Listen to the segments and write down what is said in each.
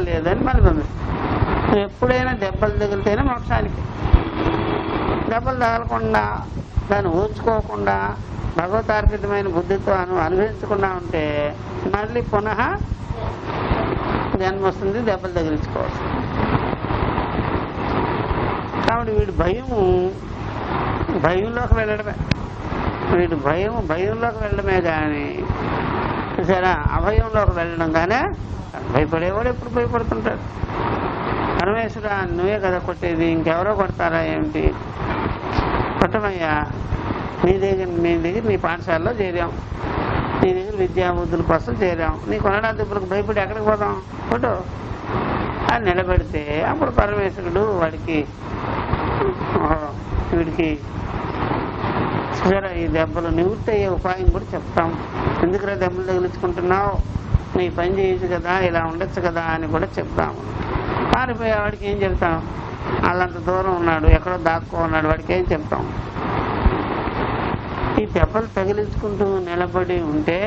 లేదని మళ్ళీ పంపిస్తాం. ఎప్పుడైనా దెబ్బలు తగిలితేనే మోక్షానికి. దెబ్బలు తగలకుండా దాన్ని ఊర్చుకోకుండా భగవతార్పితమైన బుద్ధితో అనుభవించకుండా ఉంటే మళ్ళీ పునః జన్మ వస్తుంది, దెబ్బలు తగిలించుకోవచ్చు. కాబట్టి వీడు భయంలోకి వెళ్ళడమే, భయంలోకి వెళ్ళడమే కానీ సరే అభయంలోకి వెళ్ళడం కానీ భయపడేవాడు ఎప్పుడు భయపడుతుంటాడు. పరమేశ్వరా నువ్వే కదా కొట్టేది, ఇంకెవరో కొడతారా ఏమిటి? కొట్టమయ్యా, నీ దగ్గర నీ పాఠశాలలో చేరాం, నీ దగ్గర విద్యాబుద్ధుల కోసం చేరాం, నీ కొనడా దెబ్బలకు భయపడి ఎక్కడికి పోదాం? కొట్టు అని నిలబెడితే అప్పుడు పరమేశ్వరుడు వీడికి సరే ఈ దెబ్బలు నివృత్తి అయ్యే ఉపాయం కూడా చెప్తాం. ఎందుకురా దెబ్బలు తగిలించుకుంటున్నావు, నీ పని చేయొచ్చు కదా, ఇలా ఉండొచ్చు కదా అని కూడా చెప్తాము. పారిపోయేవాడికి ఏం చెప్తాం? వాళ్ళంత దూరం ఉన్నాడు, ఎక్కడో దాక్కో ఉన్నాడు, వాడికి ఏం చెప్తాం? ఈ దెబ్బలు తగిలించుకుంటూ నిలబడి ఉంటే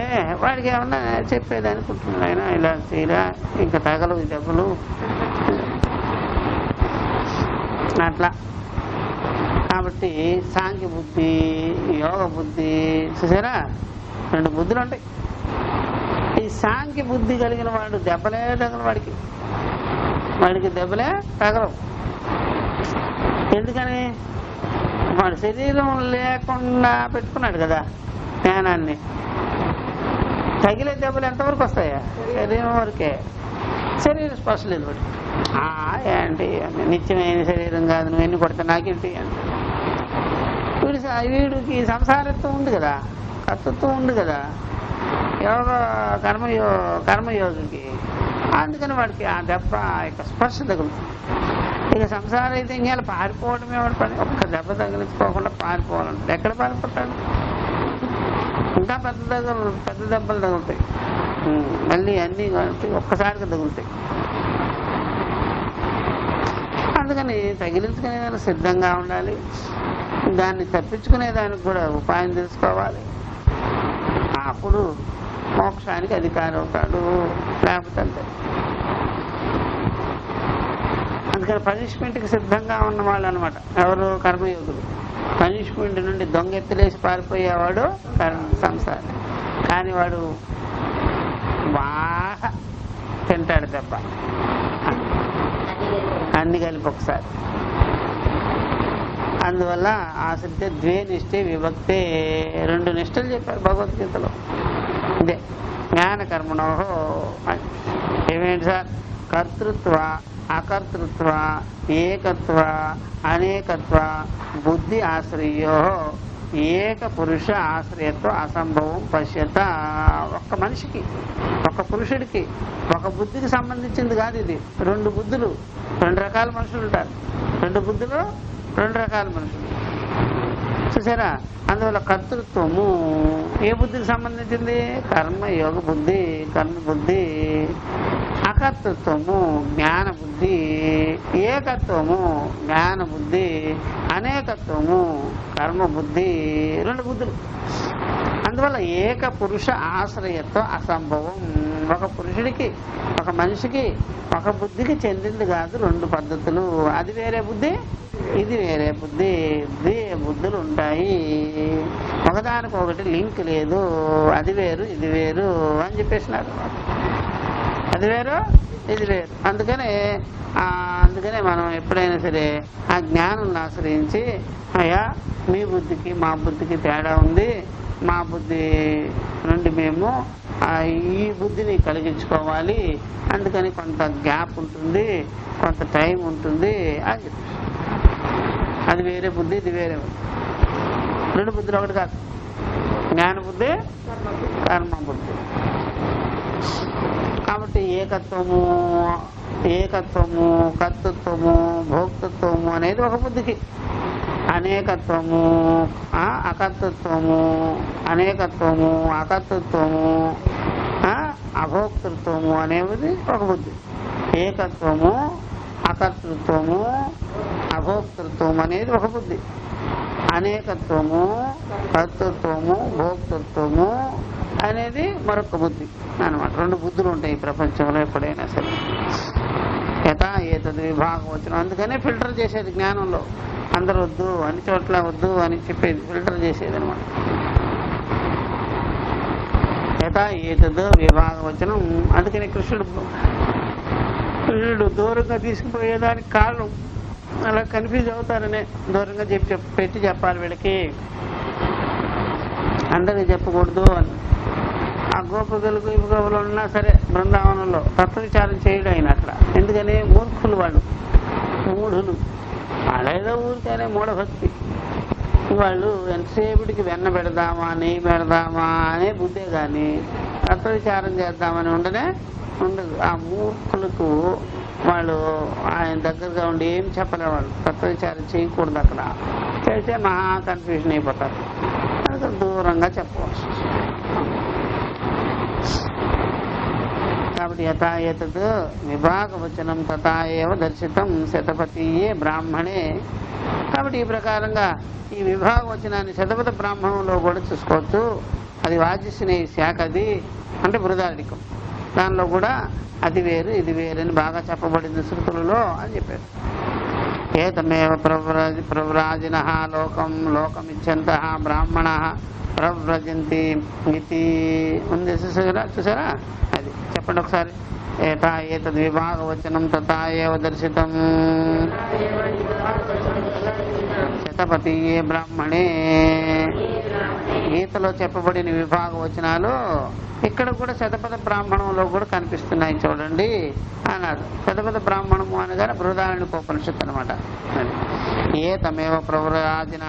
వాడికి ఏమన్నా చెప్పేది అనుకుంటున్నాడు. ఆయన ఇలా చేయరా, ఇంకా తగలవు ఈ దెబ్బలు అట్లా. కాబట్టి సాంఖ్య బుద్ధి, యోగ బుద్ధి, చూసారా, 2 బుద్ధులు ఉంటాయి. ఈ సాంఖ్య బుద్ధి కలిగిన వాడు దెబ్బలే తగలవు, వాడికి దెబ్బలే తగలవు. ఎందుకని? వాడు శరీరం లేకుండా పెట్టుకున్నాడు కదా జ్ఞానాన్ని. తగిలే దెబ్బలు ఎంతవరకు వస్తాయా? శరీరం వరకే. శరీరం స్పర్శ లేదు వాడు. ఏంటి నిత్యమైన శరీరం కాదు, నువ్వు ఎన్ని కొడితే నాకేంటి అంటే వీడికి సంసారత్వం ఉంది కదా, కర్తృత్వం ఉంది కదా కర్మయోగికి. అందుకని వాడికి ఆ దెబ్బ ఇక స్పర్శ తగులుతుంది. ఇక సంసారం అయితే ఇంకా పారిపోవడమే వాడి పని. ఒక్క దెబ్బ తగిలించుకోకుండా పారిపోవాలంటే ఎక్కడ పారిపోతాడు? ఇంకా పెద్ద దెబ్బలు తగులుతాయి, మళ్ళీ అన్నీ ఒక్కసారిగా తగులుతాయి. అందుకని తగిలించుకునేదానికి సిద్ధంగా ఉండాలి, దాన్ని తప్పించుకునేదానికి కూడా ఉపాయం తెలుసుకోవాలి. అప్పుడు మోక్షానికి అధికారి అవుతాడు, లేకపోతే అంతే. అందుకని పనిష్మెంట్కి సిద్ధంగా ఉన్నవాళ్ళు అనమాట ఎవరు? కర్మయోగులు. పనిష్మెంట్ నుండి దొంగెత్తులేసి పారిపోయేవాడు సంసారి. కానీ వాడు బాగా తింటాడు దెబ్బ, అన్ని కలిపి ఒకసారి. అందువల్ల ఆశ్రితే ద్వే నిష్ఠే విభక్తే, 2 నిష్టలు చెప్పారు భగవద్గీతలో. ఇదే జ్ఞాన కర్మణో. ఏమేంటి సార్? కర్తృత్వ, అకర్తృత్వ, ఏకత్వ, అనేకత్వ, బుద్ధి ఆశ్రయో ఏక పురుష ఆశ్రయత్వ అసంభవం పశ్యత. ఒక్క మనిషికి, ఒక పురుషుడికి, ఒక బుద్ధికి సంబంధించింది కాదు ఇది. 2 బుద్ధులు, 2 రకాల మనుషులు ఉంటారు. 2 బుద్ధులు, 2 రకాల మనుషులు, చూసారా? అందువల్ల కర్తృత్వము ఏ బుద్ధికి సంబంధించింది? కర్మయోగ బుద్ధి, కర్మ బుద్ధి. అకర్తృత్వము జ్ఞాన బుద్ధి, ఏకత్వము జ్ఞాన బుద్ధి, అనేకత్వము కర్మ బుద్ధి. 2 బుద్ధులు. అందువల్ల ఏక పురుష ఆశ్రయత్వం అసంభవం. ఒక పురుషుడికి, ఒక మనిషికి, ఒక బుద్ధికి చెందింది కాదు 2 పద్ధతులు. అది వేరే బుద్ధి, ఇది వేరే బుద్ధి. బుద్ధులు ఉంటాయి, ఒకదానికొకటి లింక్ లేదు. అది వేరు, ఇది వేరు అని చెప్పేసినారు. అది వేరు, ఇది వేరు. అందుకనే మనం ఎప్పుడైనా సరే ఆ జ్ఞానం ఆశ్రయించి, అయ్యా మీ బుద్ధికి మా బుద్ధికి తేడా ఉంది, మా బుద్ధి నుండి మేము ఈ బుద్ధిని కలిగించుకోవాలి, అందుకని కొంత గ్యాప్ ఉంటుంది, కొంత టైం ఉంటుంది అని చెప్పి. అది వేరే బుద్ధి, ఇది వేరే బుద్ధి. 2 బుద్ధులు ఒకటి కాదు. జ్ఞాన బుద్ధి, కర్మ బుద్ధి. కాబట్టి ఏకత్వము, కర్తృత్వము, భోక్తృత్వము అనేది ఒక బుద్ధికి. అనేకత్వము, అకర్తృత్వము, అకర్తృత్వము, అభోక్తృత్వము అనేది ఒక బుద్ధి. ఏకత్వము, అకర్తృత్వము, అభోక్తృత్వం అనేది ఒక బుద్ధి. అనేకత్వము, కర్తృత్వము, భోక్తృత్వము అనేది మరొక బుద్ధి అనమాట. రెండు బుద్ధులు ఉంటాయి ఈ ప్రపంచంలో ఎప్పుడైనా సరే. యథా ఏతద్ విభాగవచనం, అందుకనే ఫిల్టర్ చేసేది జ్ఞానంలో. అందరు వద్దు, అన్ని చోట్ల వద్దు అని చెప్పేది, ఫిల్టర్ చేసేది అనమాట. యథా ఏతద్ విభాగవచనం. అందుకని కృష్ణుడు దూరంగా తీసుకుపోయేదానికి కారణం అలా కన్ఫ్యూజ్ అవుతారనే దూరంగా పెట్టి చెప్పాలి వీళ్ళకి, అందరికి చెప్పకూడదు అని. ఆ గోపికలకు ఇవ్వగలు ఉన్నా సరే బృందావనంలో తత్వవిచారం చేయడం ఆయన అక్కడ. ఎందుకని మూర్ఖులు వాళ్ళు, మూఢులు. వాళ్ళేదో ఊరికనే మూఢభక్తి. వాళ్ళు ఎంతసేపటికి వెన్న పెడదామా నెయ్యి పెడదామా అనే బుద్ధే కానీ తత్వవిచారం చేద్దామని ఉండదు. ఆ మూర్ఖులకు వాళ్ళు ఆయన దగ్గరగా ఉండి ఏం చెప్పలే, వాళ్ళు తత్వవిచారం చేయకూడదు. అక్కడ చేస్తే మహా కన్ఫ్యూజన్ అయిపోతారు. దూరంగా చెప్పవచ్చు. కాబట్టి యథా ఏతద్ విభాగవచనం తథా ఏవ దర్శితం శతపతీయే బ్రాహ్మణే. కాబట్టి ఈ ప్రకారంగా ఈ విభాగవచనాన్ని శతపథ బ్రాహ్మణంలో కూడా చూసుకోవచ్చు. అది వాజస్నేయ శాఖ, అది అంటే బృహదారణికం. దానిలో కూడా అది వేరు ఇది వేరు అని బాగా చెప్పబడింది శృతులలో అని చెప్పారు. ఏతమేవ ప్రవ్రాజిన లోకమిచ్చంత బ్రాహ్మణ ప్రవ్రజంతి ఇది ఉంది. చూసారా? అది చెప్పండి ఒకసారి. ఏతా ఏతద్ విభాగవచనం తథా ఏవ దర్శితం శతపతీయే బ్రాహ్మణే. గీతలో చెప్పబడిన విభాగవచనాలు ఇక్కడ కూడా శతపథ బ్రాహ్మణంలో కూడా కనిపిస్తున్నాయి చూడండి అన్నాడు. శతపథ బ్రాహ్మణము అనగానే బృహదారణ్యోపనిషత్తు అనమాట. ఏ తమేవ ప్రవ్రాజిన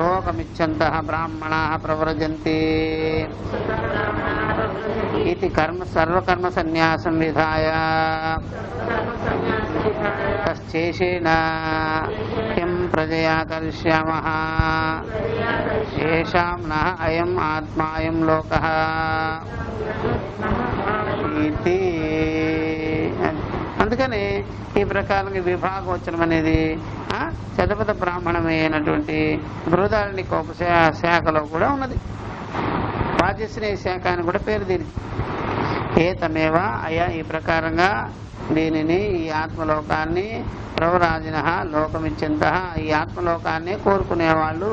లోకమిచ్చంత బ్రాహ్మణ ప్రవ్రజంతి ఇది సర్వకర్మ సన్యాసం విధాయ తశ్చేషేణ కిం ప్రజయా కరిష్యామః ఏషాం న అయం ఆత్మా అయం లోకః ఇది. అందుకని ఈ ప్రకారంగా విభాగవచనం అనేది శతపథ బ్రాహ్మణమైనటువంటి బృహదారణ్యకోప శాఖలో కూడా ఉన్నది. వాజస్నేయ శాఖ అని కూడా పేరు దీనికి. ఏతమేవ అయా ఈ ప్రకారంగా దీనిని ఈ ఆత్మలోకాన్ని ప్రవరాజిన లోకమిచ్చంత ఈ ఆత్మలోకాన్ని కోరుకునేవాళ్ళు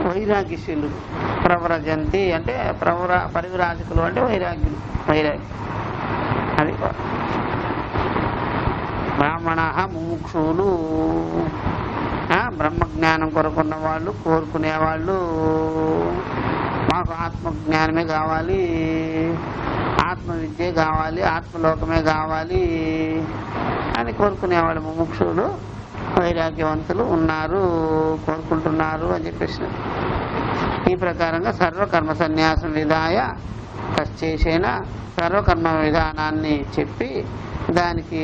వైరాగ్యశీలు. ప్రవరజంతి అంటే పరివిరాజకులు అంటే వైరాగ్యులు. అది బ్రాహ్మణ ముముక్షులు, బ్రహ్మజ్ఞానం కొరకున్న వాళ్ళు, కోరుకునేవాళ్ళు. మాకు ఆత్మజ్ఞానమే కావాలి, ఆత్మ విద్య కావాలి, ఆత్మలోకమే కావాలి అని కోరుకునేవాళ్ళు ముముక్షులు, వైరాగ్యవంతులు ఉన్నారు, కోరుకుంటున్నారు అని చెప్పేసి. ఈ ప్రకారంగా సర్వకర్మ సన్యాసం విధాయ తశ్చేషేణ సర్వకర్మ విధానాన్ని చెప్పి దానికి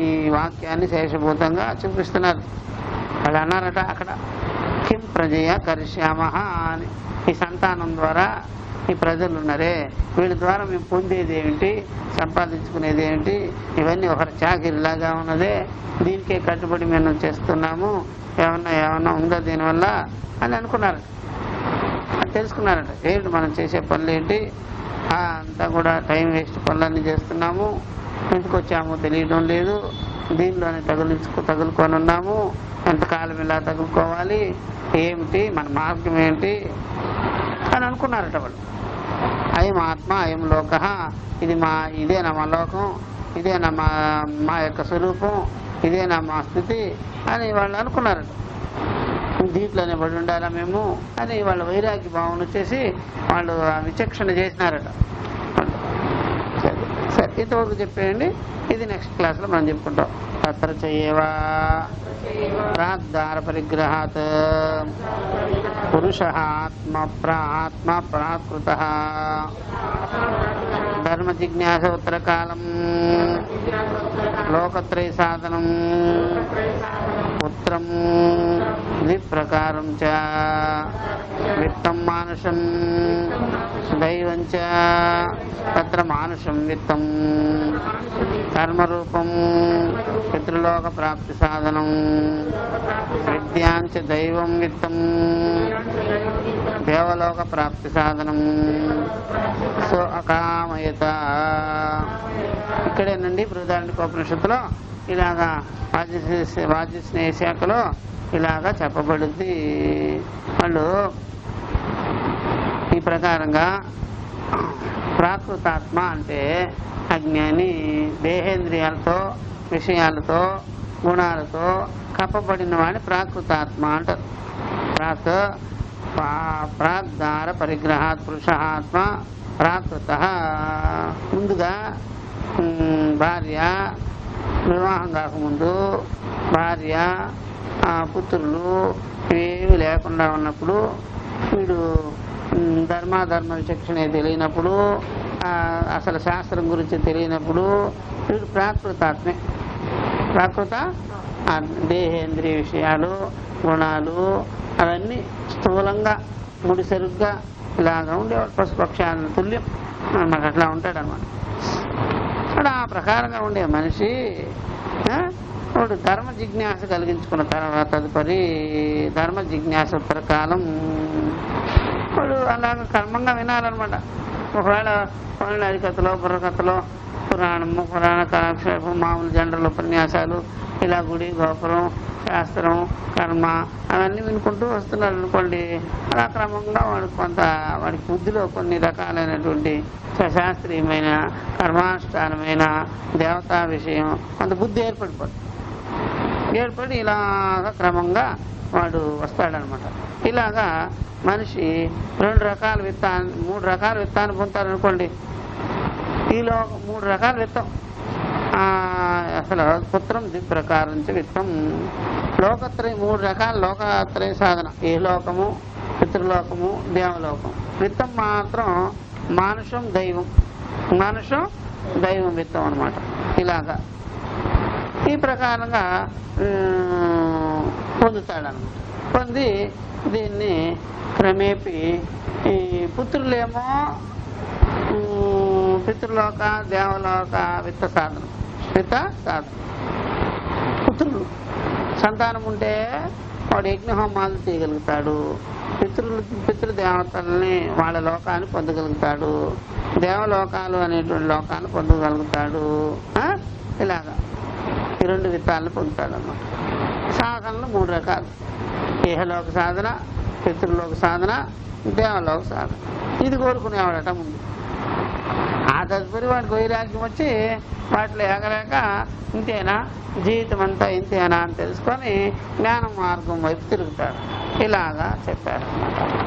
ఈ వాక్యాన్ని శేషభూతంగా చూపిస్తున్నారు. వాళ్ళు అన్నారట అక్కడ కిం ప్రజయ కరిష్యామః అని. ఈ సంతానం ద్వారా ఈ ప్రజలు ఉన్నారే వీళ్ళ ద్వారా మేము పొందేది ఏమిటి, సంపాదించుకునేది ఏమిటి, ఇవన్నీ ఒకరి చాకిరిలాగా ఉన్నదే, దీనికే కట్టుబడి మేము చేస్తున్నాము, ఏమన్నా ఉందా దీనివల్ల అని అనుకున్నారట. అది తెలుసుకున్నారట. ఏంటి మనం చేసే పనులు ఏంటి, అంతా కూడా టైం వేస్ట్ పనులన్నీ చేస్తున్నాము, ఎందుకు వచ్చామో తెలియడం లేదు, దీనిలోనే తగులుకొని ఉన్నాము, ఎంతకాలం ఇలా తగులుకోవాలి, ఏమిటి మన మార్గం ఏంటి అని అనుకున్నారట వాళ్ళు. అయం ఆత్మ అయం లోక, ఇదేనా మా లోకం, ఇదేనా మా యొక్క స్వరూపం, ఇదేనా మా స్థితి అని వాళ్ళు అనుకున్నారట. దీంట్లోనే పడి ఉండాలా మేము అని వాళ్ళ వైరాగ్య భావన వచ్చేసి వాళ్ళు విచక్షణ చేసినారట. సరే ఇంతవరకు చెప్పేయండి. ఇది నెక్స్ట్ క్లాస్లో మనం చెప్పుకుంటాం. తత్ర చేయవా ప్రాగ్దార పరిగ్రహాత్ పురుష ఆత్మ ప్రాకృత ధర్మ జిజ్ఞాస ఉత్తరకాలం లోకత్రయ సాధనం పుత్రం విప్రకారం చ విత్తం మానుషం దైవం చ తత్ర మానుషం విత్తం కర్మరూపం పితృలోక ప్రాప్తి సాధనం విద్యాంచ దైవం విత్తం దేవలోక ప్రాప్తి సాధనం సో అకామయత. ఇక్కడేనండి బృహదారణ్యకోపనిషత్తులో ఇలాగా వాజస్నేయ శాఖలో ఇలాగా చెప్పబడుద్ది. వాళ్ళు ఈ ప్రకారంగా ప్రాకృతాత్మ అంటే అజ్ఞాని, దేహేంద్రియాలతో విషయాలతో గుణాలతో కప్పబడిన వాడిని ప్రాకృతాత్మ అంటారు. ప్రాగ్ధార పరిగ్రహాత్ పురుషాత్మ ప్రాకృత. ముందుగా భార్య, వివాహం కాకముందు భార్య, పుత్రులు ఇవేవి లేకుండా ఉన్నప్పుడు, వీడు ధర్మాధర్మ విచక్షణ తెలియనప్పుడు, అసలు శాస్త్రం గురించి తెలియనప్పుడు వీడు ప్రాకృతాత్మే. ప్రాకృత దేహేంద్రియ విషయాలు గుణాలు అవన్నీ స్థూలంగా ముడిసరుగ్గా ఇలాగా ఉండేవాడు. పశుపక్షాలను తుల్యం మనకు అట్లా ఉంటాడనమాట. అక్కడ ఆ ప్రకారంగా ఉండే మనిషి వాడు ధర్మ జిజ్ఞాస కలిగించుకున్న తర్వాత తదుపరి ధర్మ జిజ్ఞాస ఉత్తరకాలం వాడు అలాగ కర్మంగా వినాలన్నమాట. ఒకవేళ పనులు హరికథలో బుర్రకథలో పురాణము పురాణ కాలక్షేపం మామూలు జనరల్ ఉపన్యాసాలు ఇలా గుడి గోపురం శాస్త్రం కర్మ అవన్నీ వినుకుంటూ వస్తున్నాడు అనుకోండి, అలా క్రమంగా వాడికి బుద్ధిలో కొన్ని రకాలైనటువంటి శాస్త్రీయమైన కర్మానుష్ఠానమైన దేవతా విషయం కొంత బుద్ధి ఏర్పడి ఇలాగా క్రమంగా వాడు వస్తాడనమాట. ఇలాగా మనిషి 3 రకాల విత్తాన్ని పొందుతారనుకోండి. ఈలో 3 రకాల విత్తం. అసలు పుత్రం ద్విప్రకారం విత్తం లోకత్రయం 3 రకాల లోకత్రయ సాధన. ఏ లోకము, పితృలోకము, దేవలోకం. విత్తం మాత్రం మానుషం దైవం విత్తం అనమాట. ఇలాగా ఈ ప్రకారంగా పొందుతాడనమాట. పొంది దీన్ని క్రమేపీ ఈ పుత్రులేమో పితృలోక దేవలోక విత్త సాధనం. పుత్రులు సంతానం ఉంటే వాడు యజ్ఞహోమాలు చేయగలుగుతాడు. పితృదేవతల్ని వాళ్ళ లోకాన్ని పొందగలుగుతాడు. దేవలోకాలు అనేటువంటి లోకాన్ని పొందగలుగుతాడు. ఇలాగా ఈ 2 విత్తాలను పొందుతాడు అన్నమాట. సాధనలు 3 రకాలు. ఇహలోక సాధన, పితృలోక సాధన, దేవలోక సాధన. ఇది కోరుకునేవాడట ముందు. ఆ తదుపరి వాడికి వైరాగ్యం వచ్చి వాటిలో ఎగలేక ఇంతేనా జీవితం అంతా ఇంతేనా అని తెలుసుకొని జ్ఞాన మార్గం వైపు తిరుగుతాడు. ఇలాగా చెప్పారు.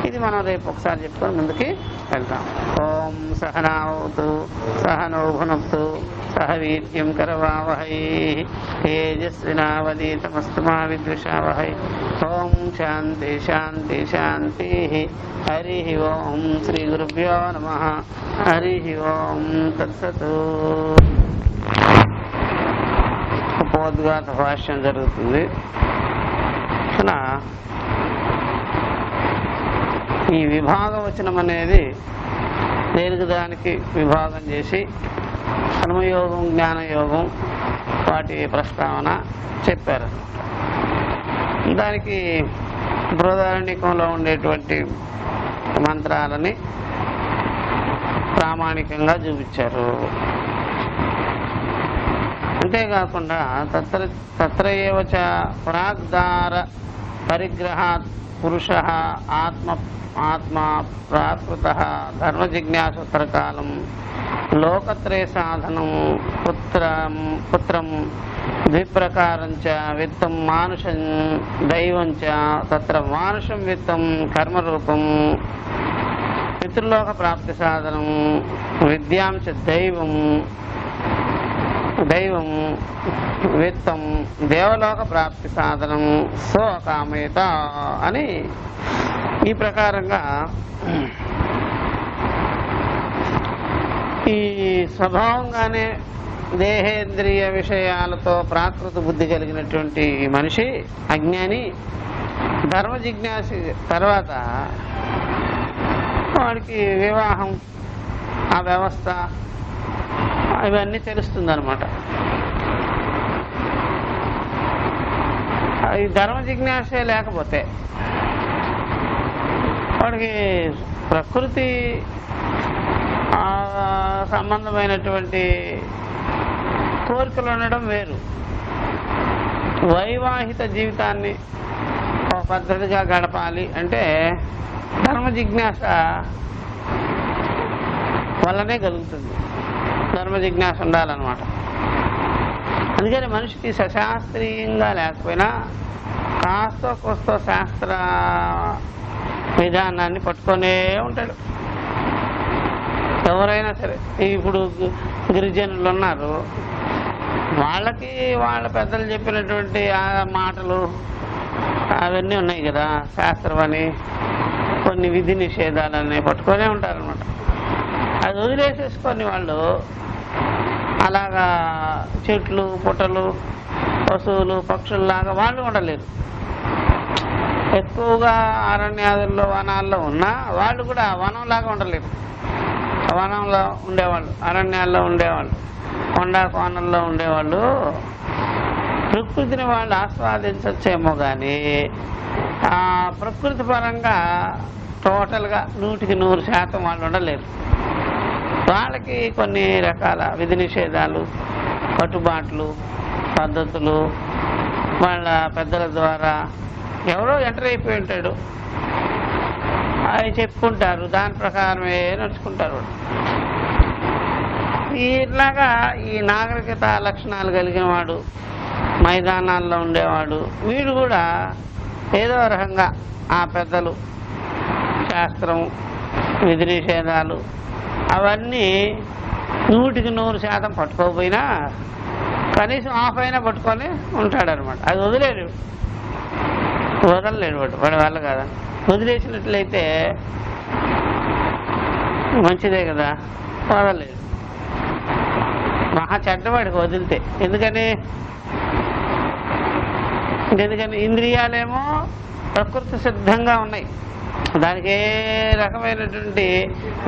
ఇది మనం రేపు ఒకసారి చెప్పుకొని ముందుకి వెళ్తాం. ఓం సహనావతు సహనో భునక్తు సహ వీర్యం కరవావహై తేజస్వినావదీతమస్తు మా విద్విషావహై. ఓం శాంతి శాంతి శాంతి. హరి ఓం శ్రీ గురుభ్యో నమః. హరి ఓం తత్సత్. ఉపోద్ఘాత భాష్యం జరుగుతుంది. అలా ఈ విభాగవచనం అనేది దేనికి దానికి విభాగం చేసి కర్మయోగం జ్ఞానయోగం వాటి ప్రస్తావన చెప్పారు. దానికి బృహదారణ్యకంలో ఉండేటువంటి మంత్రాలని ప్రామాణికంగా చూపించారు. అంతేకాకుండా తత్రయేవచ ప్రాగ్ధార పరిగ్రహాత్ పురుష ఆత్మ ప్రాకృత ధర్మ జిజ్ఞాసోత్తరకాలం లోకత్రయ సాధనం పుత్రం ద్విప్రకారం చ విత్తం మానుషం దైవం చ తత్ర మానుషం విత్తం కర్మరూపం పితృలోక ప్రాప్తి సాధనం విద్యాం చ దైవం విత్తం దేవలోక ప్రాప్తి సాధనం సో కామయత అని ఈ ప్రకారంగా ఈ స్వభావంగానే దేహేంద్రియ విషయాలతో ప్రాకృత బుద్ధి కలిగినటువంటి మనిషి అజ్ఞాని ధర్మ జిజ్ఞాసి తర్వాత వాడికి వివాహం ఆ వ్యవస్థ ఇవన్నీ తెలుస్తుంది అనమాట. ఈ ధర్మ జిజ్ఞాసే లేకపోతే వాడికి ప్రకృతి సంబంధమైనటువంటి కోరికలు ఉండడం వేరు, వైవాహిక జీవితాన్ని ఒక పద్ధతిగా గడపాలి అంటే ధర్మ జిజ్ఞాస వల్లనే కలుగుతుంది. ధర్మ జిజ్ఞాస ఉండాలన్నమాట. అందుకని మనిషికి సశాస్త్రీయంగా లేకపోయినా కాస్త కోస్త శాస్త్ర విధానాన్ని పట్టుకొనే ఉంటాడు ఎవరైనా సరే. ఇప్పుడు గిరిజనులు ఉన్నారు, వాళ్ళకి వాళ్ళ పెద్దలు చెప్పినటువంటి ఆ మాటలు అవన్నీ ఉన్నాయి కదా, శాస్త్రం అని కొన్ని విధి నిషేధాలన్నీ పట్టుకొనే ఉంటారనమాట. అది వదిలేసేసుకొని వాళ్ళు అలాగా చెట్లు పుట్టలు పశువులు పక్షుల్లాగా వాళ్ళు ఉండలేరు. ఎక్కువగా అరణ్యాదుల్లో వనాల్లో ఉన్నా వాళ్ళు కూడా వనంలాగా ఉండలేరు. వనంలో ఉండేవాళ్ళు, అరణ్యాల్లో ఉండేవాళ్ళు, కొండ కోణంలో ఉండేవాళ్ళు ప్రకృతిని వాళ్ళు ఆస్వాదించవచ్చేమో కానీ ఆ ప్రకృతి పరంగా టోటల్గా 100% వాళ్ళు ఉండలేరు. వాళ్ళకి కొన్ని రకాల విధి నిషేధాలు, కట్టుబాట్లు, పద్ధతులు వాళ్ళ పెద్దల ద్వారా ఎవరో ఎంటర్ అయిపోయి ఉంటాడు, అవి చెప్పుకుంటారు, దాని ప్రకారమే నడుచుకుంటారు. ఇట్లాగా ఈ నాగరికత లక్షణాలు కలిగిన వాడు, మైదానాల్లో ఉండేవాడు, వీడు కూడా ఏదో రకంగా ఆ పెద్దలు శాస్త్రం విధి నిషేధాలు అవన్నీ 100% పట్టుకోకపోయినా కనీసం హాఫ్ అయినా పట్టుకొని ఉంటాడనమాట. అది వదలలేడు వాడి వల్ల కదా. వదిలేసినట్లయితే మంచిదే కదా, వదలలేడు. మహా చెడ్డవాడికి వదిలితే. ఎందుకని ఇంద్రియాలేమో ప్రకృతి సిద్ధంగా ఉన్నాయి, దానికి ఏ రకమైనటువంటి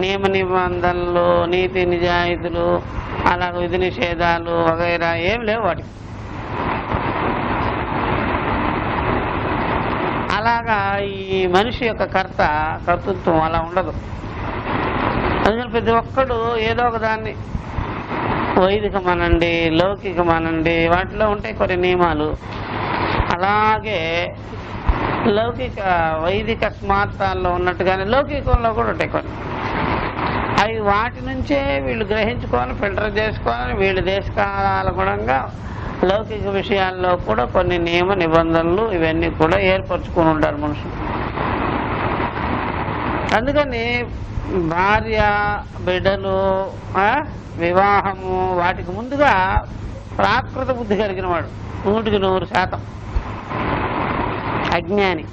నియమ నిబంధనలు, నీతి నిజాయితీలు, అలాగే విధి నిషేధాలు వగైరా ఏం లేవు వాటికి. అలాగా ఈ మనిషి యొక్క కర్తృత్వం అలా ఉండదు. అందుకని ప్రతి ఒక్కడు ఏదో ఒక దాన్ని వైదికమనండి, లౌకికమనండి, వాటిలో ఉంటాయి కొన్ని నియమాలు. అలాగే లౌకిక వైదిక స్మార్థాల్లో ఉన్నట్టుగానే లౌకికంలో కూడా ఉంటాయి కొన్ని. అవి వాటి నుంచే వీళ్ళు గ్రహించుకొని ఫిల్టర్ చేసుకొని వీళ్ళ దేశకాల గుణంగా లౌకిక విషయాల్లో కూడా కొన్ని నియమ నిబంధనలు ఇవన్నీ కూడా ఏర్పరచుకొని ఉంటారు మనుషులు. అందుకని భార్య బిడ్డలు వివాహము వాటికి ముందుగా ప్రాకృత బుద్ధి కలిగిన వాడు 100% అజ్ఞాని.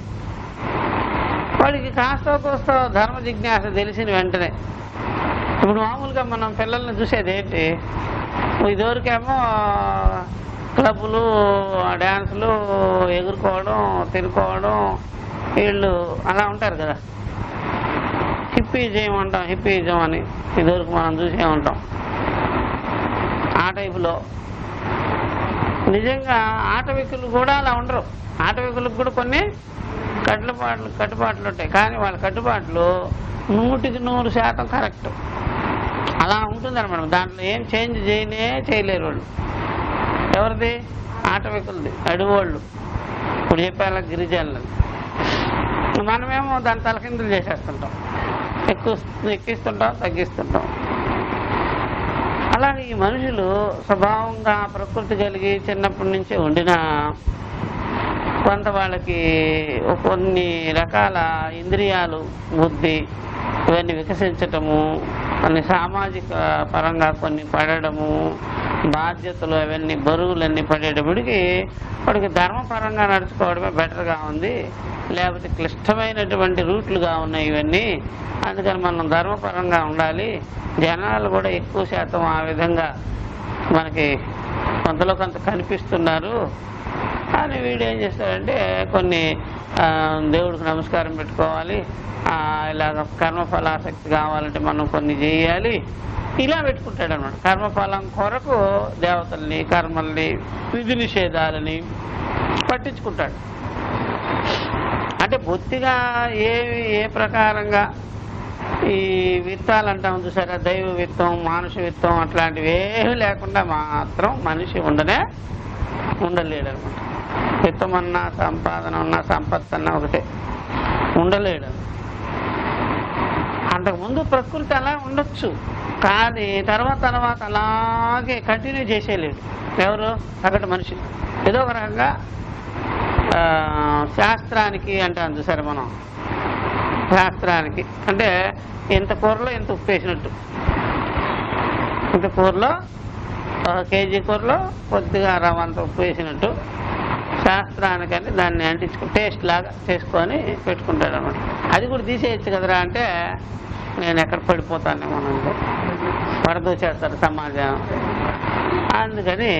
వాడికి కాస్త కోస్త ధర్మ జిజ్ఞాస తెలిసిన వెంటనే, ఇప్పుడు మామూలుగా మనం పిల్లల్ని చూసేది ఏంటి, ఇదివరకేమో క్లబ్బులు, డ్యాన్సులు, ఎగురుకోవడం, తినుకోవడం, వీళ్ళు అలా ఉంటారు కదా. హిప్పీజం అంటాం, హిప్పీజం అని ఇదివరకు మనం చూసే ఉంటాం. ఆ టైపులో నిజంగా ఆటవికులు కూడా అలా ఉండరు. ఆటవికులకు కూడా కొన్ని కట్టుబాట్లు ఉంటాయి, కానీ వాళ్ళ కట్టుబాట్లు 100% కరెక్ట్. అలా ఉంటుందన్నమాట. దాంట్లో ఏం చేంజ్ చేయలేరు వాళ్ళు. ఎవరిది? ఆటవికులది, అడిగోళ్ళు. ఇప్పుడు చెప్పాల గిరిజనులు. మనమేమో దాన్ని తలకిందులు చేసేస్తుంటాం, ఎక్కిస్తుంటాం, తగ్గిస్తుంటాం. అలాగే ఈ మనుషులు స్వభావంగా ప్రకృతి కలిగి చిన్నప్పటి నుంచే ఉండినా కొంత వాళ్ళకి కొన్ని రకాల ఇంద్రియాలు, బుద్ధి ఇవన్నీ వికసించటము, కొన్ని సామాజిక పరంగా కొన్ని పడడము, బాధ్యతలు అవన్నీ బరువులన్నీ పడేటప్పటికి వాడికి ధర్మపరంగా నడుచుకోవడమే బెటర్గా ఉంది. లేకపోతే క్లిష్టమైనటువంటి రూట్లుగా ఉన్నాయి ఇవన్నీ. అందుకని మనం ధర్మపరంగా ఉండాలి. జనాలు కూడా ఎక్కువ శాతం ఆ విధంగా మనకి కొంతలో కొంత కనిపిస్తున్నారు అని వీడు ఏం చేస్తాడంటే కొన్ని దేవుడికి నమస్కారం పెట్టుకోవాలి, ఇలాగ కర్మఫలాసక్తి కావాలంటే మనం కొన్ని చేయాలి, ఇలా పెట్టుకుంటాడు అన్నమాట. కర్మఫలం కొరకు దేవతల్ని, కర్మల్ని, విధి నిషేధాలని పట్టించుకుంటాడు. అంటే బొత్తిగా ఏ ప్రకారంగా ఈ విత్తాలు అంటాం చూసారా, దైవ విత్తం, మానుష విత్తం అట్లాంటివి ఏమీ లేకుండా మాత్రం మనిషి ఉండలేడు అనమాట. విత్తం అన్నా సంపాదన ఉన్నా సంపత్తి అన్నా ఒకటే, ఉండలేడు. అంతకుముందు ప్రకృతి అలా ఉండొచ్చు, కానీ తర్వాత అలాగే కంటిన్యూ చేసేయలేడు ఎవరు, సగటు మనిషి. ఏదో ఒక రకంగా శాస్త్రానికి అంటాం చూసారు మనం, శాస్త్రానికి అంటే ఇంత కూరలో ఇంత ఉప్పు వేసినట్టు, ఇంత కూరలో కేజీ కూరలో కొద్దిగా రవ్వంత ఉప్పు వేసినట్టు శాస్త్రానికని దాన్ని అంటించుకుని టేస్ట్ లాగా చేసుకొని పెట్టుకుంటాడు అనమాట. అది కూడా తీసేయచ్చు కదరా అంటే నేను ఎక్కడ పడిపోతానేమో అంటే పడదూచేస్తారు సమాజం, అందుకని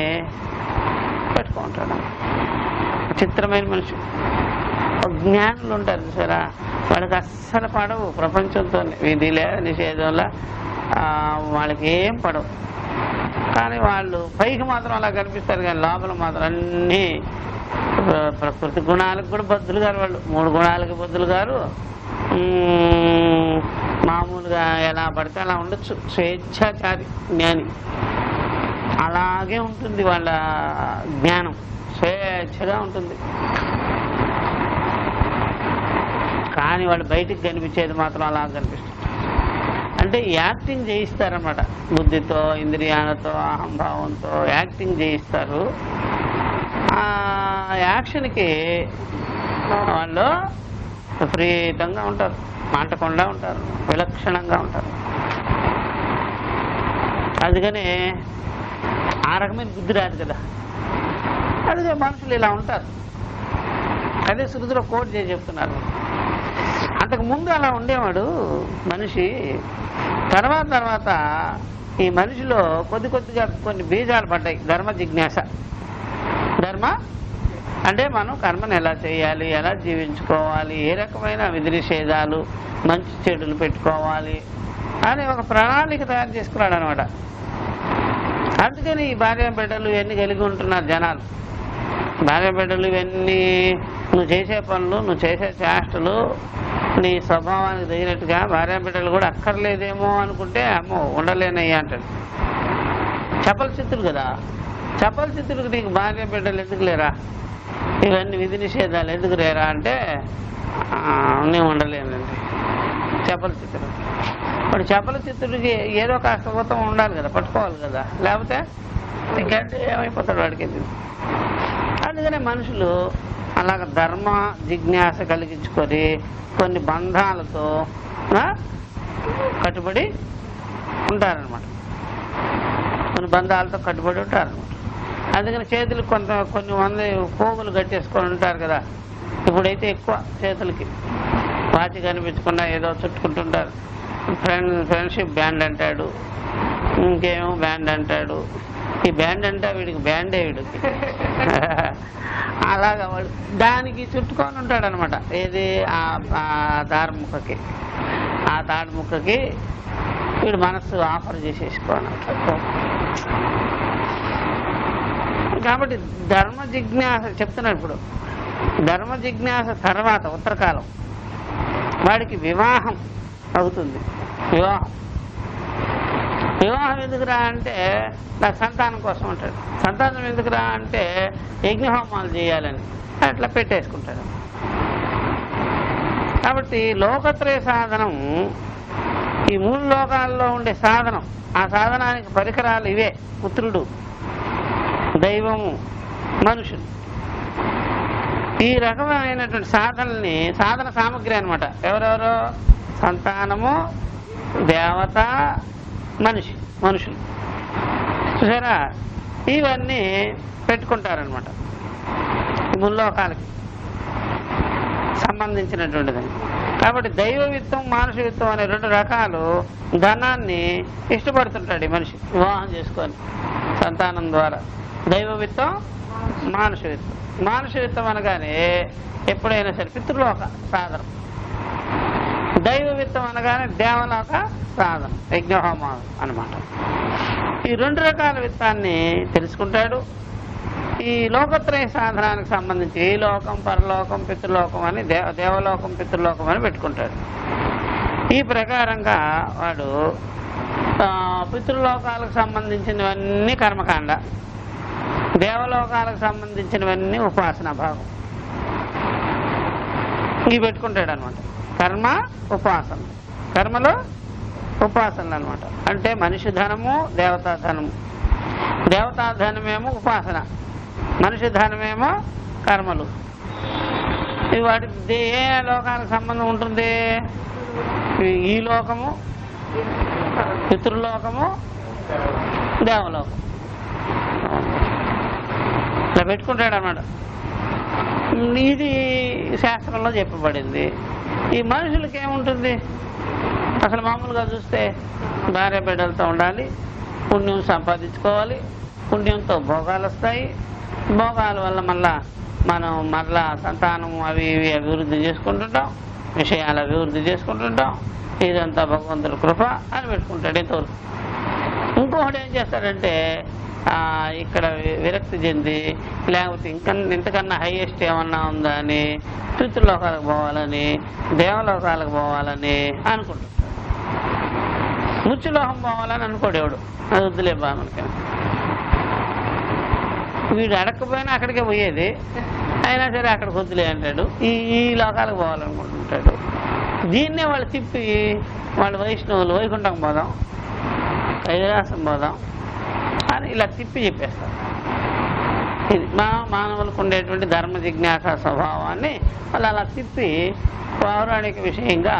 పెట్టుకుంటాడు. చిత్రమైన మనిషి. జ్ఞానులు ఉంటారు చూసారా, వాళ్ళకి అస్సలు పడవు ప్రపంచంతో, విధిలే నిషేధంలా వాళ్ళకి ఏం పడవు. కానీ వాళ్ళు పైకి మాత్రం అలా కనిపిస్తారు, కానీ లోపల మాత్రం అన్నీ ప్రకృతి గుణాలకు కూడా బద్దులు గారు వాళ్ళు. 3 గుణాలకి బద్దులు గారు. మామూలుగా ఎలా పడితే అలా ఉండొచ్చు, స్వేచ్ఛాచారి జ్ఞాని. అలాగే ఉంటుంది వాళ్ళ జ్ఞానం, స్వేచ్ఛగా ఉంటుంది. కానీ వాళ్ళు బయటికి కనిపించేది మాత్రం అలా కనిపిస్తుంది. అంటే యాక్టింగ్ చేయిస్తారన్నమాట, బుద్ధితో ఇంద్రియాలతో అహంభావంతో యాక్టింగ్ చేయిస్తారు. ఆ యాక్షన్కి వాళ్ళు విపరీతంగా ఉంటారు, మాటకుండా ఉంటారు, విలక్షణంగా ఉంటారు. అందుకని ఆ రకమైన బుద్ధి రాదు కదా, అదే మనుషులు ఇలా ఉంటారు. అదే శృతిలో కోట్ చేసి చెప్తున్నారు. అంతకుముందు అలా ఉండేవాడు మనిషి. తర్వాత ఈ మనిషిలో కొద్దిగా కొన్ని బీజాలు పడ్డాయి. ధర్మ జిజ్ఞాస. ధర్మ అంటే మనం కర్మను ఎలా చేయాలి, ఎలా జీవించుకోవాలి, ఏ రకమైన విధి నిషేధాలు, మంచి చెడులు పెట్టుకోవాలి అని ఒక ప్రణాళిక తయారు చేసుకున్నాడు అనమాట. అందుకని ఈ భార్య బిడ్డలు ఇవన్నీ కలిగి ఉంటున్నారు జనాలు. భార్య బిడ్డలు ఇవన్నీ నువ్వు చేసే పనులు, నువ్వు చేసే చేష్టలు నీ స్వభావానికి తగినట్టుగా భార్య బిడ్డలు కూడా అక్కర్లేదేమో అనుకుంటే అమ్మో ఉండలేనయ్యా అంటాడు. చపల చిత్తుడు కదా, చపల చిత్తుడికి నీకు భార్య బిడ్డలు ఎందుకు లేరా, ఇవన్నీ విధి నిషేధాలు ఎందుకు లేరా అంటే నేను ఉండలేనండి. చపల చిత్తుడు వాడు చపల చిత్తుడికి ఏదో కాస్త ఉండాలి కదా, పట్టుకోవాలి కదా, లేకపోతే ఇంకంటే ఏమైపోతాడు వాడికి. అందుకనే మనుషులు అలాగ ధర్మ జిజ్ఞాస కలిగించుకొని కొన్ని బంధాలతో కట్టుబడి ఉంటారనమాట, కొన్ని బంధాలతో కట్టుబడి ఉంటారనమాట. అందుకని చేతులు కొన్ని మంది పోగులు కట్టేసుకొని ఉంటారు కదా. ఇప్పుడైతే ఎక్కువ చేతులకి వాచి కనిపించకుండా ఏదో చుట్టుకుంటుంటారు. ఫ్రెండ్షిప్ బ్యాండ్ అంటాడు, ఇంకేమో బ్యాండ్ అంటాడు. ఈ బ్యాండ్ అంటే వీడికి బ్యాండే, వీడికి అలాగా వాడు దానికి చుట్టుకొని ఉంటాడు అనమాట. ఏది ఆ దారిముక్కకి, ఆ తాడిముక్కకి వీడు మనస్సు ఆఫర్ చేసేసుకోవాలి. కాబట్టి ధర్మ జిజ్ఞాస చెప్తున్నాడు. ఇప్పుడు ధర్మ జిజ్ఞాస తర్వాత ఉత్తరకాలం వాడికి వివాహం అవుతుంది. వివాహం ఎందుకురా అంటే నాకు సంతానం కోసం అంటాడు. సంతానం ఎందుకురా అంటే యజ్ఞహోమాలు చేయాలని అట్లా పెట్టేసుకుంటాడు. కాబట్టి లోకత్రయ సాధనం, ఈ 3 లోకాల్లో ఉండే సాధనం, ఆ సాధనానికి పరికరాలు ఇవే: పుత్రుడు, దైవము, మనుషులు. ఈ రకమైనటువంటి సాధనల్ని సాధన సామగ్రి అనమాట. ఎవరెవరో సంతానము, దేవత, మనుషులు చూసారా, ఇవన్నీ పెట్టుకుంటారనమాట. ముల్లోకాలకి సంబంధించినటువంటిది. కాబట్టి దైవ విత్తం, మానుష విత్తం అనే 2 రకాలు ధనాన్ని ఇష్టపడుతుంటాడు ఈ మనిషి వివాహం చేసుకొని సంతానం ద్వారా. దైవ విత్తం, మానుష విత్తం. మానుష విత్తం అనగానే ఎప్పుడైనా సరే పితృలోక సాధనం, దైవ విత్తం అనగానే దేవలోక సాధనం, యజ్ఞహోమం అనమాట. ఈ 2 రకాల విత్తాన్ని తెలుసుకుంటాడు. ఈ ఈ లోకత్రయ సాధనానికి సంబంధించి ఈ లోకం, పరలోకం, పితృలోకం అని దేవలోకం, పితృలోకం అని పెట్టుకుంటాడు. ఈ ప్రకారంగా వాడు పితృలోకాలకు సంబంధించినవన్నీ కర్మకాండ, దేవలోకాలకు సంబంధించినవన్నీ ఉపాసనా భాగం ఇవి పెట్టుకుంటాడు అనమాట. కర్మ, ఉపాసన, కర్మలో ఉపాసనలు అనమాట. అంటే మనిషి ధనము, దేవతా ధనము. దేవతా ధనమేమో ఉపాసన, మనిషి ధనమేమో కర్మలు. ఇవి వాటి ఏ లోకానికి సంబంధం ఉంటుంది? ఈ లోకము, పితృలోకము, దేవలోకం ఇలా పెట్టుకుంటాడు అన్నమాట. ఇది శాస్త్రంలో చెప్పబడింది. ఈ మనుషులకి ఏముంటుంది? అసలు మామూలుగా చూస్తే భార్య బిడ్డలతో ఉండాలి, పుణ్యం సంపాదించుకోవాలి, పుణ్యంతో భోగాలు వస్తాయి, భోగాల వల్ల మనం మరలా సంతానం అవి ఇవి అభివృద్ధి చేసుకుంటుంటాం, విషయాలు అభివృద్ధి చేసుకుంటుంటాం. ఇదంతా భగవంతుడి కృప అని పెట్టుకుంటాడు ఇంతవరకు. ఇంకొకటి ఏం చేస్తాడంటే ఇక్కడ విరక్తి చెంది, లేకపోతే ఇంతకన్నా హైయెస్ట్ ఏమన్నా ఉందా అని పితృలోకాలకు పోవాలని, దేవలోకాలకు పోవాలని అనుకుంటుంటాడు. మృత్యులోకం పోవాలని అనుకోడు ఎవడు, అది వద్దులే బా మనకి. వీడు అడగకపోయినా అక్కడికే పోయేది, అయినా సరే అక్కడికి వద్దులే అంటాడు. ఈ లోకాలకు పోవాలనుకుంటుంటాడు. దీన్నే వాళ్ళు తిప్పి వాళ్ళు వైష్ణవులు వైకుంఠం పోదాం, కైలాసం పోదాం అని ఇలా తిప్పి చెప్పేస్తారు. ఇది మానవులకు ఉండేటువంటి ధర్మ జిజ్ఞాస స్వభావాన్ని వాళ్ళు అలా తిప్పి పౌరాణిక విషయంగా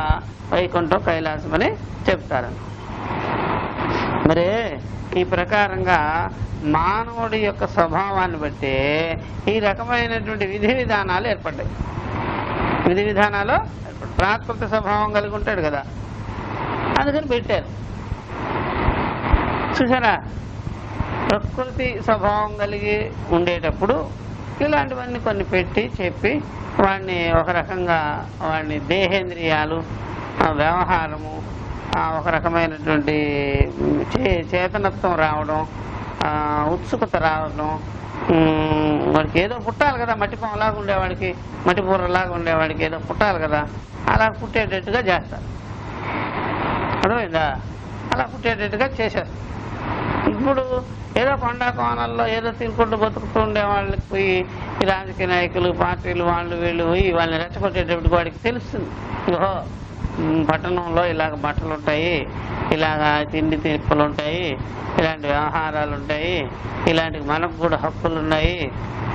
వైకుంఠం, కైలాసం అని చెప్తారు. మరి ఈ ప్రకారంగా మానవుడి యొక్క స్వభావాన్ని బట్టి ఈ రకమైనటువంటి విధి విధానాలు ఏర్పడ్డాయి. విధి విధానాలు ప్రాకృత స్వభావం కలిగి ఉంటాడు కదా, అందుకని పెట్టారు. చూసారా, ప్రకృతి స్వభావం కలిగి ఉండేటప్పుడు ఇలాంటివన్నీ కొన్ని పెట్టి చెప్పి వాడిని ఒక రకంగా వాడిని దేహేంద్రియాలు, వ్యవహారము, ఒక రకమైనటువంటి చేతనత్వం రావడం, ఉత్సుకత రావడం, వాడికి ఏదో పుట్టాలి కదా, మట్టి పొంలాగా ఉండేవాడికి, మట్టి బుర్రలాగా ఉండేవాడికి ఏదో పుట్టాలి కదా, అలా పుట్టేటట్టుగా చేస్తారు. అర్థమైందా? అలా పుట్టేటట్టుగా చేసేస్తారు. ఇప్పుడు ఏదో కొండా కోణాల్లో ఏదో తినుకుంటూ బతుకుతూ ఉండే వాళ్ళకి పోయి ఈ రాజకీయ నాయకులు, పార్టీలు, వాళ్ళు వీళ్ళు పోయి వాళ్ళని రెచ్చగొట్టేటప్పటికి వాడికి తెలుస్తుంది, ఓహో పట్టణంలో ఇలాగ బట్టలు ఉంటాయి, ఇలాగ తిండి తిప్పులు ఉంటాయి, ఇలాంటి వ్యవహారాలు ఉంటాయి, ఇలాంటి మనకు కూడా హక్కులు ఉన్నాయి,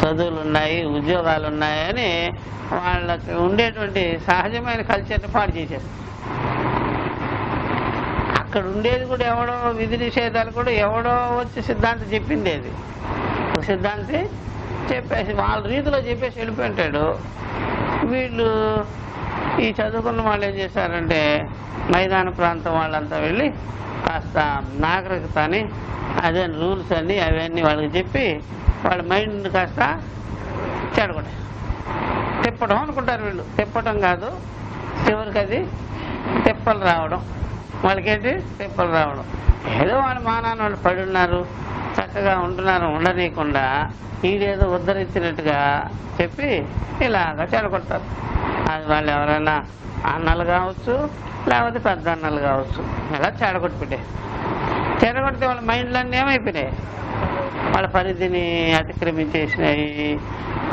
చదువులు ఉన్నాయి, ఉద్యోగాలు ఉన్నాయి అని వాళ్ళకి ఉండేటువంటి సహజమైన కల్చర్ని పాడు చేసేస్తారు. అక్కడ ఉండేది కూడా ఎవడో విధి నిషేధాలు కూడా ఎవడో వచ్చి సిద్ధాంతం చెప్పింది, అది ఒక సిద్ధాంతి చెప్పేసి వాళ్ళ రీతిలో చెప్పేసి వెళ్ళిపోయింటాడు. వీళ్ళు ఈ చదువుకున్న వాళ్ళు ఏం చేశారంటే మైదాన ప్రాంతం వాళ్ళంతా వెళ్ళి కాస్త నాగరికత అని అదే రూల్స్ అని అవన్నీ వాళ్ళకి చెప్పి వాళ్ళ మైండ్ కాస్త చెడగొట్టారు. తిప్పడం అనుకుంటారు వీళ్ళు, తిప్పటం కాదు, చివరికి అది తిప్పలు రావడం. వాళ్ళకేంటి తిప్పలు రావడం. ఏదో వాళ్ళు మానాన్ని వాళ్ళు పడి ఉన్నారు, చక్కగా ఉంటున్నారు, ఉండనీయకుండా ఈడేదో ఉద్ధరించినట్టుగా చెప్పి ఇలాగా చెడగొడతారు. అది వాళ్ళు ఎవరైనా అన్నలు కావచ్చు, లేకపోతే పెద్ద అన్నలు కావచ్చు, ఇలా చెడగొట్టి పెట్టే. చెడగొడితే వాళ్ళ మైండ్లన్నీ ఏమైపోయినాయి, వాళ్ళ పరిధిని అతిక్రమించేసినాయి,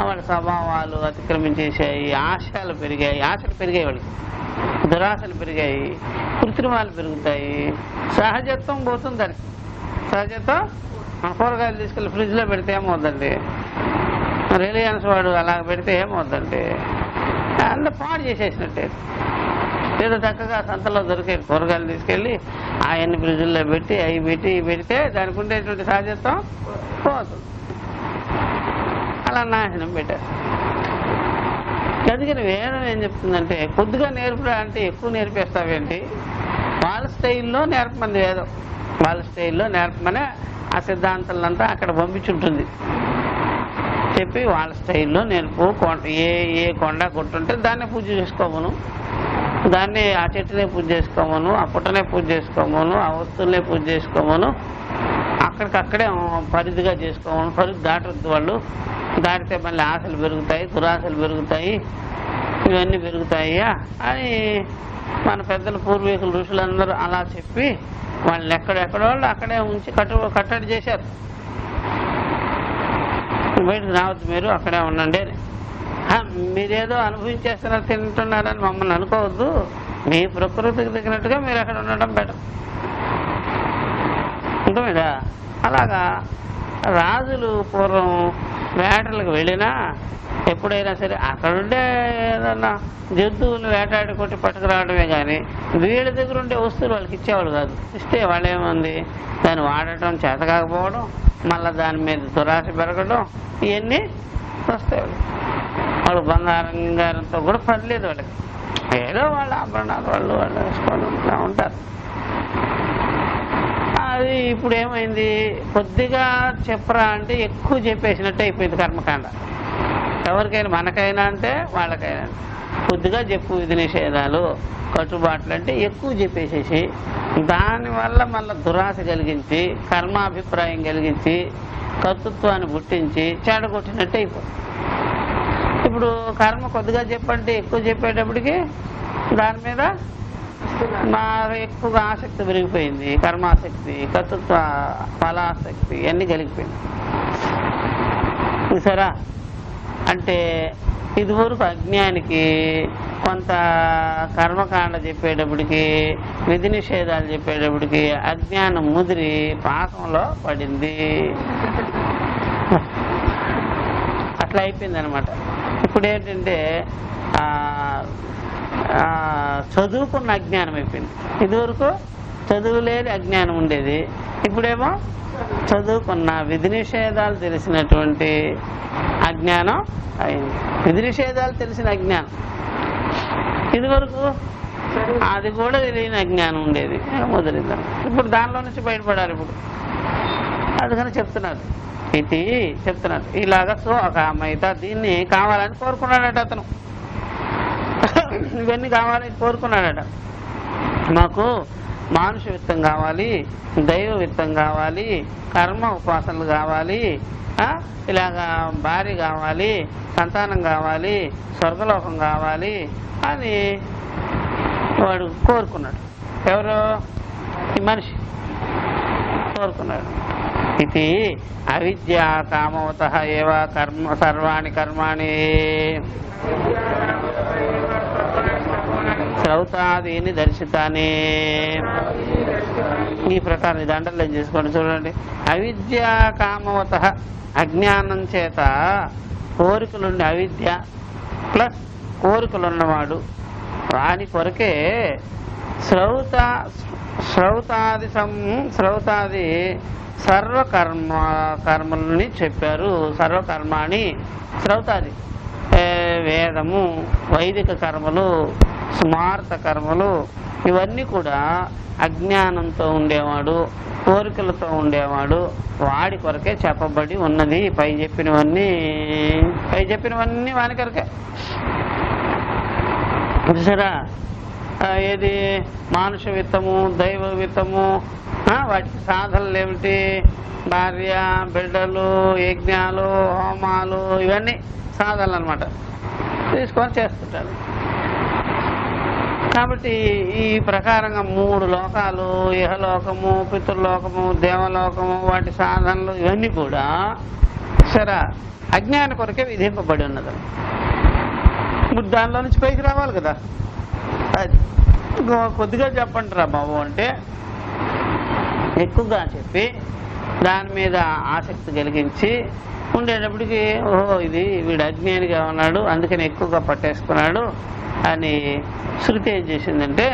వాళ్ళ స్వభావాలు అతిక్రమించేసాయి, ఆశలు పెరిగాయి వాళ్ళకి, దురాశలు పెరిగాయి, కృత్రిమాలు పెరుగుతాయి, సహజత్వం పోతుంది దానికి. సహజత్వం మన కూరగాయలు తీసుకెళ్ళి ఫ్రిడ్జ్లో పెడితే ఏమవుద్దండి, రిలయన్స్ వాడు అలా పెడితే ఏమవుద్దండి, అంత పాడు చేసేసినట్టే. ఏదో చక్కగా సంతలో దొరికే కూరగాయలు తీసుకెళ్ళి ఆయన్ని ఫ్రిడ్జ్లో పెట్టి అవి పెట్టి పెడితే దానికి ఉండేటువంటి సహజత్వం పోతుంది. అలా నాశనం పెట్టారు. అందుకని వేదం ఏం చెప్తుందంటే కొద్దిగా నేర్పురా అంటే ఎక్కువ నేర్పేస్తావేంటి, వాళ్ళ స్టైల్లో నేర్పమంది వేదం. వాళ్ళ స్టైల్లో నేర్పమనే ఆ సిద్ధాంతాలంతా అక్కడ పంపించుంటుంది. చెప్పి వాళ్ళ స్టైల్లో నేర్పు. ఏ కొండ కొట్టుంటే దాన్నే పూజ చేసుకోమను, దాన్ని ఆ చెట్టునే పూజ చేసుకోమను, ఆ పుట్టనే పూజ చేసుకోమను, ఆ వస్తువులనే పూజ చేసుకోమను, అక్కడికక్కడే పరిధిగా చేసుకోవాలి. పరిధి దాటొద్దు వాళ్ళు. దాటితే మళ్ళీ ఆశలు పెరుగుతాయి, దురాశలు పెరుగుతాయి, ఇవన్నీ పెరుగుతాయ్యా అని మన పెద్దలు పూర్వీకులు ఋషులందరూ అలా చెప్పి వాళ్ళని ఎక్కడెక్కడ వాళ్ళు అక్కడే ఉంచి కట్టడి చేశారు. బయటకు రావద్దు, మీరు అక్కడే ఉండండి అని. మీరేదో అనుభవించేస్తున్నారు, తింటున్నారని మమ్మల్ని అనుకోవద్దు. మీ ప్రకృతికి తగినట్టుగా మీరు అక్కడ ఉండటం బెటర్. ఉంటుందా? అలాగా రాజులు పూర్వం వేటలకు వెళ్ళినా ఎప్పుడైనా సరే అక్కడుండే ఏదన్నా జంతువులు వేటాడి కొట్టి పట్టుకురావడమే కానీ వీళ్ళ దగ్గర ఉండే వస్తువులు వాళ్ళకి ఇచ్చేవాళ్ళు కాదు. ఇస్తే వాళ్ళు ఏముంది, దాన్ని వాడటం చేత కాకపోవడం, మళ్ళీ దాని మీద దురాశ పెరగడం, ఇవన్నీ వస్తాయి. వాళ్ళు బంగారంతో కూడా పర్లేదు, వాళ్ళకి ఏదో వాళ్ళ ఆభరణాలు వాళ్ళు వేసుకొని ఉంటారు. అది ఇప్పుడు ఏమైంది, కొద్దిగా చెప్పరా అంటే ఎక్కువ చెప్పేసినట్టు అయిపోయింది కర్మకాండ. ఎవరికైనా, మనకైనా అంటే వాళ్ళకైనా కొద్దిగా చెప్పు, విధి నిషేధాలు కట్టుబాట్లు అంటే ఎక్కువ చెప్పేసేసి దానివల్ల మళ్ళీ దురాశ కలిగించి కర్మాభిప్రాయం కలిగించి కర్తృత్వాన్ని పుట్టించి చెడగొట్టినట్టు అయిపోయింది. ఇప్పుడు కర్మ కొద్దిగా చెప్పంటే ఎక్కువ చెప్పేటప్పటికి దాని మీద ఎక్కువగా ఆసక్తి పెరిగిపోయింది. కర్మాసక్తి, కర్తృత్వ ఫలాసక్తి ఇవన్నీ కలిగిపోయింది. చూసారా? అంటే ఇదివరకు అజ్ఞానికి కొంత కర్మకాండ చెప్పేటప్పటికి, విధి నిషేధాలు చెప్పేటప్పటికి అజ్ఞానం ముదిరి పాకంలో పడింది. అట్లా అయిపోయింది అనమాట. ఇప్పుడు ఏంటంటే చదువుకున్న అజ్ఞానం అయిపోయింది. ఇదివరకు చదువు లేని అజ్ఞానం ఉండేది, ఇప్పుడేమో చదువుకున్న విధి నిషేధాలు తెలిసినటువంటి అజ్ఞానం అయింది. విధి నిషేధాలు తెలిసిన అజ్ఞానం, ఇదివరకు అది కూడా తెలియని అజ్ఞానం ఉండేది, మొదలైంది. ఇప్పుడు దానిలో నుంచి బయటపడాలి. ఇప్పుడు అందుకని చెప్తున్నారు, ఇది చెప్తున్నారు. ఇలాగ స్వకామైత, దీన్ని కావాలని కోరుకున్నాడట అతను. ఇవన్నీ కావాలని కోరుకున్నాడట. మాకు మానుష విత్తం కావాలి, దైవ విత్తం కావాలి, కర్మ ఉపాసనలు కావాలి, ఇలాగా భార్య కావాలి, సంతానం కావాలి, స్వర్గలోకం కావాలి అని వాడు కోరుకున్నాడు. ఎవరు? ఈ మనిషి కోరుకున్నాడు. ఇది అవిద్య కామవత ఏవ కర్మ సర్వాణి కర్మాణి శ్రౌతాదీని దర్శితానే. ఈ ప్రకారం ఇది అండర్లైన్ చేసుకోండి, చూడండి. అవిద్య కామవత, అజ్ఞానం చేత కోరికలుండి, అవిద్య ప్లస్ కోరికలున్నవాడు వాని కొరకే శ్రౌతాది కర్మలని చెప్పారు. సర్వకర్మాణి శ్రౌతాది, వేదము, వైదిక కర్మలు, స్మార్త కర్మలు, ఇవన్నీ కూడా అజ్ఞానంతో ఉండేవాడు, కోరికలతో ఉండేవాడు వాడి కొరకే చెప్పబడి ఉన్నది. పై చెప్పినవన్నీ వాని కొరకే. చూసారా? ఏది మానుష విత్తము, దైవ విత్తము, వాటికి సాధనలు ఏమిటి? భార్య, బిడ్డలు, యజ్ఞాలు, హోమాలు, ఇవన్నీ సాధనలు అనమాట. తీసుకొని చేస్తుంటాడు. కాబట్టి ఈ ప్రకారంగా 3 లోకాలు, ఇహలోకము, పితృలోకము, దేవలోకము, వాటి సాధనలు ఇవన్నీ కూడా సరే అజ్ఞాన కొరకే విధింపబడి ఉన్నది. ఇప్పుడు దానిలో నుంచి పైకి రావాలి కదా. అది కొద్దిగా చెప్పండి రా బాబు అంటే ఎక్కువగా చెప్పి దాని మీద ఆసక్తి కలిగించి ఉండేటప్పటికి, ఓహో ఇది వీడు అజ్ఞానిగా ఉన్నాడు అందుకని ఎక్కువగా పట్టేసుకున్నాడు అని శృతి ఏం చేసిందంటే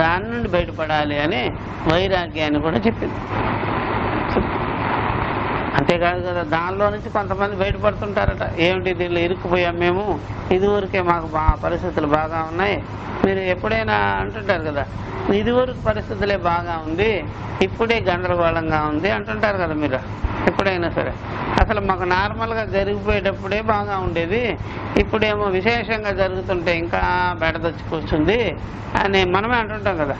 దాని నుండి బయటపడాలి అని వైరాగ్యాన్ని కూడా చెప్పింది. అంతేకాదు కదా, దానిలో నుంచి కొంతమంది బయటపడుతుంటారట. ఏమిటి దీనిలో ఇరుక్కుపోయాం మేము, ఇదివరకే మాకు పరిస్థితులు బాగా ఉన్నాయి. మీరు ఎప్పుడైనా అంటుంటారు కదా, ఇదివరకు పరిస్థితులే బాగా ఉంది, ఇప్పుడే గందరగోళంగా ఉంది అంటుంటారు కదా మీరు ఎప్పుడైనా సరే. అసలు మాకు నార్మల్గా జరిగిపోయేటప్పుడే బాగా ఉండేది, ఇప్పుడేమో విశేషంగా జరుగుతుంటే ఇంకా బెడదొచ్చి కూర్చుంది అని మనమే అంటుంటాం కదా.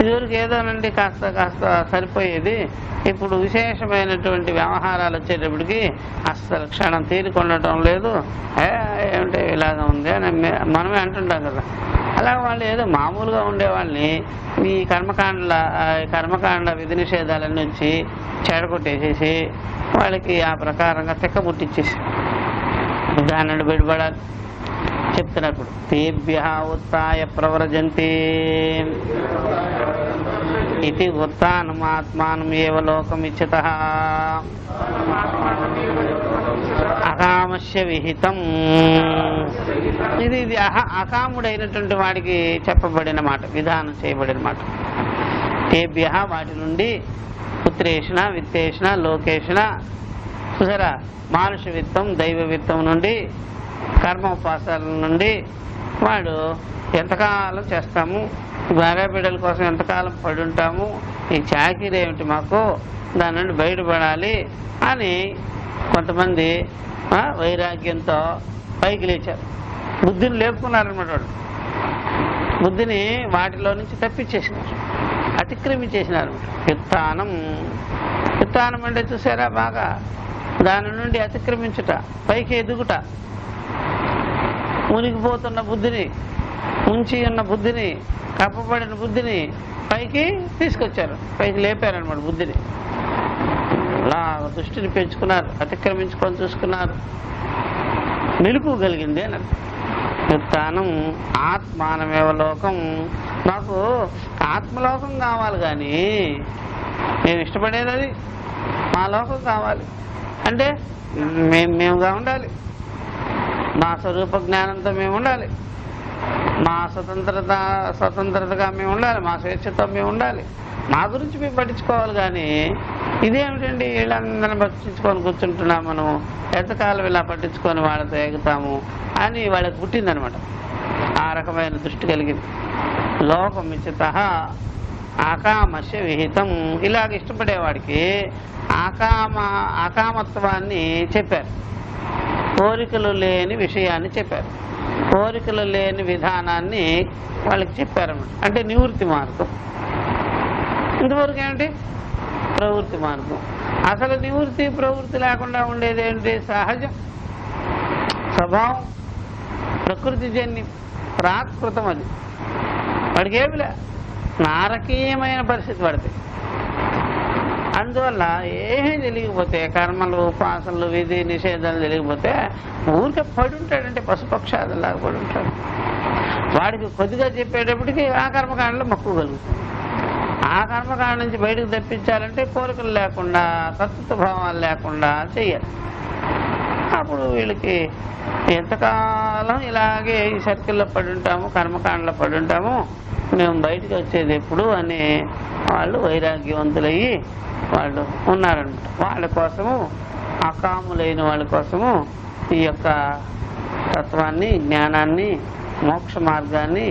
ఇదివరకు ఏదోనండి కాస్త కాస్త సరిపోయేది. ఇప్పుడు విశేషమైనటువంటి వ్యవహారాలు వచ్చేటప్పటికి అస్సలు క్షణం తీరుకొనటం లేదు. ఏమిటో ఇలాగ ఉంది అని మనమే అంటుంటాం కదా. అలా వాళ్ళు ఏదో మామూలుగా ఉండేవాళ్ళని ఈ కర్మకాండ విధి నిషేధాలన్నీ వచ్చి చెడగొట్టేసేసి వాళ్ళకి ఆ ప్రకారంగా తెక్క పుట్టించేసి దాని నుండి బయటపడాలి చెప్తున్నప్పుడు. తేభ్య ఉత్తాయ ప్రవ్రజంతి ఇది ఉత్తానమాత్మానం ఏవ లోకమిచ్చతః అకామస్య విహితం. ఇది అకాముడైనటువంటి వాడికి చెప్పబడిన మాట, విధానం చేయబడిన మాట. తేభ్య వాటి నుండి పుత్రేషణ విత్తేషణ లోకేషణ చూసారా, మానుష విత్తం దైవ విత్తం నుండి కర్మోపాసాల నుండి వాడు ఎంతకాలం చేస్తాము, భార్య బిడ్డల కోసం ఎంతకాలం పడి ఉంటాము, ఈ చాకిరీ ఏమిటి మాకు, దాని నుండి బయటపడాలి అని కొంతమంది వైరాగ్యంతో పైకి లేచారు. బుద్ధిని లేపుకున్నారనమాట. వాడు బుద్ధిని వాటిలో నుంచి తప్పించేసినారు, అతిక్రమించేసినారు. యుత్థానం అంటే చూసారా బాగా, దాని నుండి అతిక్రమించుట, పైకి ఎదుగుట. మునిగిపోతున్న బుద్ధిని, ముంచి ఉన్న బుద్ధిని, కప్పబడిన బుద్ధిని పైకి తీసుకొచ్చారు, పైకి లేపారనమాట బుద్ధిని. అలా దృష్టిని పెంచుకున్నారు, అతిక్రమించుకొని చూసుకున్నారు, మెలుపు కలిగింది అని అర్థం. యుత్థానం ఆత్మానమేవ లోకం. మాకు ఆత్మలోకం కావాలి, కానీ మేము ఇష్టపడేది అది మా లోకం కావాలి అంటే మేముగా ఉండాలి, మా స్వరూప జ్ఞానంతో మేము ఉండాలి, మా స్వతంత్రతగా మేము ఉండాలి, మా స్వేచ్ఛతో మేము ఉండాలి, మా గురించి మేము పట్టించుకోవాలి. కానీ ఇదేమిటండి వీళ్ళందరినీ పట్టించుకొని కూర్చుంటున్నాం, మనం ఎంతకాలం ఇలా పట్టించుకొని వాళ్ళతో ఎగుతాము అని వాళ్ళకి పుట్టిందనమాట. ఆ రకమైన దృష్టి కలిగింది. లోకమిచ్చతః ఆకామస్య విహితం. ఇలాగ ఇష్టపడేవాడికి అకామత్వాన్ని చెప్పారు, కోరికలు లేని విషయాన్ని చెప్పారు, కోరికలు లేని విధానాన్ని వాళ్ళకి చెప్పారన్నమాట. అంటే నివృత్తి మార్గం. ఇంతవరకు ఏంటి? ప్రవృత్తి మార్గం. అసలు నివృత్తి ప్రవృత్తి లేకుండా ఉండేది ఏంటి? సహజం, స్వభావం, ప్రకృతి జన్యం, ప్రాకృతం. అది వాడికి ఏమిలే, నారకీయమైన పరిస్థితి పడతాయి. అందువల్ల ఏమీ తెలియకపోతే, కర్మలు ఉపాసనలు విధి నిషేధాలు తెలియకపోతే ఊరికే పడి ఉంటాడంటే పశుపక్షాదులాగా పడి ఉంటాడు. వాడికి కొద్దిగా చెప్పేటప్పటికి ఆ కర్మకాండలో మక్కువ కలుగుతుంది. ఆ కర్మకాండ నుంచి బయటకు తెప్పించాలంటే కోరికలు లేకుండా, తత్వ భావాలు లేకుండా చెయ్యాలి. అప్పుడు వీళ్ళకి ఎంతకాలం ఇలాగే ఈ సర్కిల్లో పడి ఉంటాము, కర్మకాండలో పడి ఉంటాము, మేము బయటకు వచ్చేది ఎప్పుడు అని వాళ్ళు వైరాగ్యవంతులయ్యి వాళ్ళు ఉన్నారన్నమాట. వాళ్ళ కోసము, అకాములైన వాళ్ళ కోసము ఈ యొక్క తత్వాన్ని, జ్ఞానాన్ని, మోక్ష మార్గాన్ని,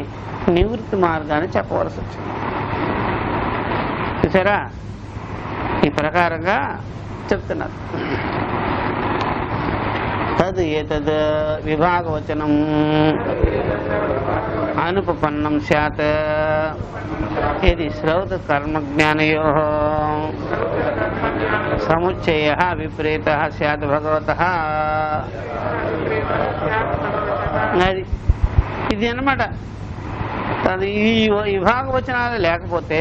నివృత్తి మార్గాన్ని చెప్పవలసి వచ్చింది. చూసారా, ఈ ప్రకారంగా చెప్తున్నారు. తద్ ఏతద్ విభాగవచనం అనుపపన్నం స్యాత్ ఇది శ్రౌత కర్మజ్ఞానయో సముచ్చయ విపరీత స్యాత్ భగవతః. అది ఇది అన్నమాట. అది ఈ విభాగవచనాలే లేకపోతే